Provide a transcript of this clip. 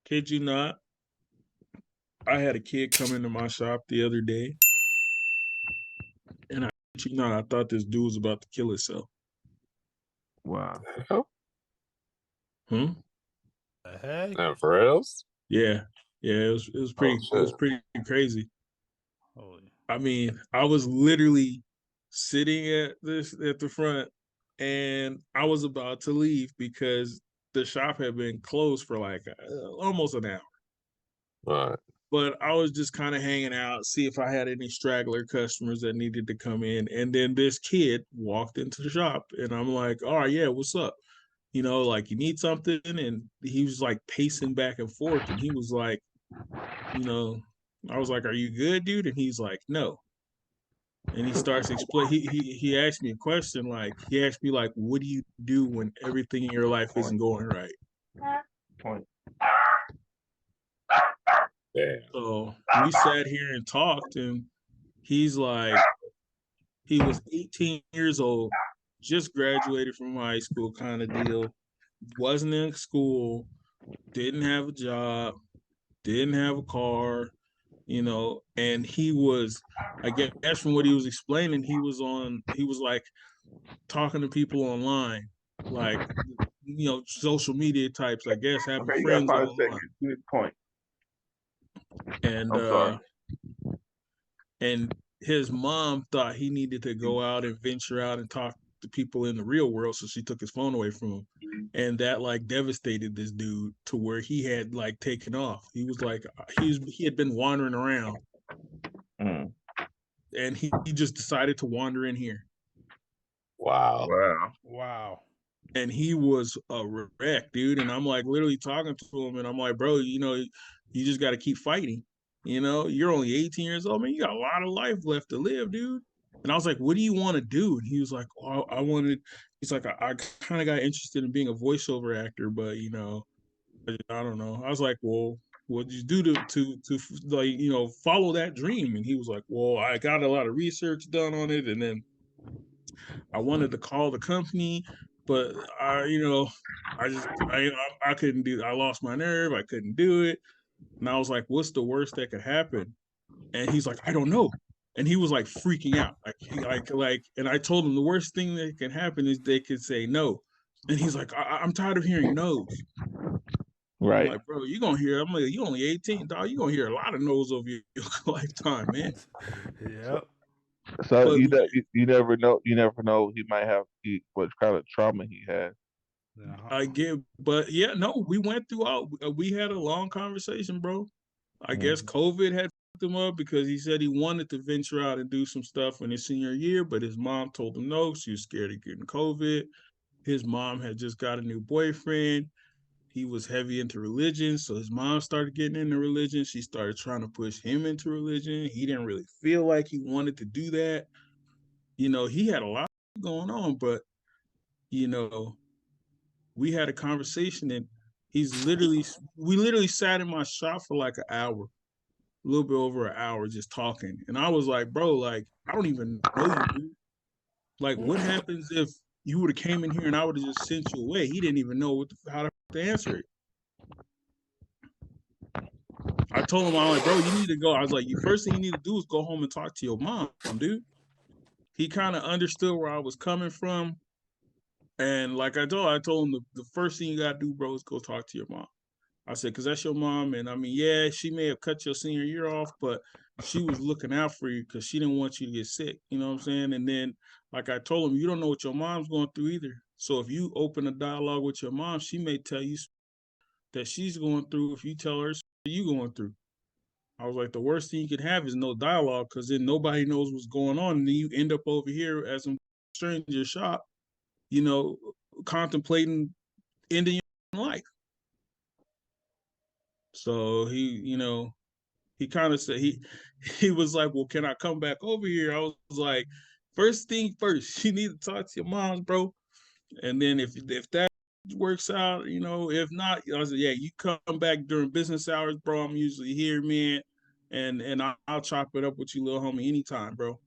kid you not, I had a kid come into my shop the other day, and kid you not, I thought this dude was about to kill himself. Wow. Hmm? The heck? For reals? Yeah. Yeah, it was pretty crazy. Holy. I mean, I was literally sitting at the front, and I was about to leave because the shop had been closed for like almost an hour. Right. But I was just kind of hanging out, see if I had any straggler customers that needed to come in. And then this kid walked into the shop, and I'm like, "All right, yeah, what's up? You know, like you need something?" And he was like pacing back and forth, and he was like, you know, I was like, "Are you good, dude?" And he's like, "No." And he starts explain. He asked me a question, like he asked me like, "What do you do when everything in your life isn't going right?" Point. Damn. So we sat here and talked, and he's like, he was 18 years old, just graduated from high school, kind of deal. Wasn't in school, didn't have a job, didn't have a car, you know, and he was, I guess from what he was explaining, he was like talking to people online, like, you know, social media types, I guess, having Okay, you got friends 5 online. seconds. Good point. And I'm sorry. And his mom thought he needed to go out and venture out and talk to people in the real world, so she took his phone away from him. And that like devastated this dude to where he had like taken off. He was like he had been wandering around, and he just decided to wander in here. Wow. Wow. And he was a wreck, dude. And I'm like literally talking to him, and I'm like, bro, you know, you just got to keep fighting. You know, you're only 18 years old, man. You got a lot of life left to live, dude. And I was like, what do you want to do? And he was like, oh, he's like, I kind of got interested in being a voiceover actor, but, you know, I don't know. I was like, well, what did you do to like, you know, follow that dream? And he was like, well, I got a lot of research done on it. And then I wanted to call the company, but you know, I couldn't do. I lost my nerve. I couldn't do it, and I was like, "What's the worst that could happen?" And he's like, "I don't know." And he was like freaking out, like. And I told him the worst thing that can happen is they could say no. And he's like, I'm tired of hearing no's. Right. I'm like, bro, you gonna hear? I'm like, you only 18, dog. You gonna hear a lot of no's over your lifetime, man. Yep. So But you never know. You never know. He might have what kind of trauma he had. I get, but yeah, no, we went through all. We had a long conversation, bro. I guess COVID had fucked him up because he said he wanted to venture out and do some stuff in his senior year, but his mom told him no. She was scared of getting COVID. His mom had just got a new boyfriend. He was heavy into religion, so his mom started getting into religion. She started trying to push him into religion. He didn't really feel like he wanted to do that. You know, he had a lot going on, but you know, we had a conversation, and we literally sat in my shop for like an hour, a little bit over an hour, just talking. And I was like, bro, like, I don't even know you, dude. Like, what happens if you would have came in here and I would have just sent you away? He didn't even know how to answer it. I told him, I'm like, bro, you need to go. I was like, the first thing you need to do is go home and talk to your mom, dude. He kind of understood where I was coming from. And like I told him the first thing you got to do, bro, is go talk to your mom. I said, because that's your mom. And I mean, yeah, she may have cut your senior year off, but she was looking out for you because she didn't want you to get sick. You know what I'm saying? And then, like I told him, you don't know what your mom's going through either. So if you open a dialogue with your mom, she may tell you that she's going through if you tell her you going through. I was like, the worst thing you could have is no dialogue, because then nobody knows what's going on. And then you end up over here as a stranger shop, you know, contemplating ending your life. So he, you know, he kind of said he was like, well, can I come back over here? I was like, first thing first, you need to talk to your moms, bro. And then if that works out, you know, if not, I was like, yeah, you come back during business hours, bro. I'm usually here, man. And I'll chop it up with you, little homie, anytime, bro.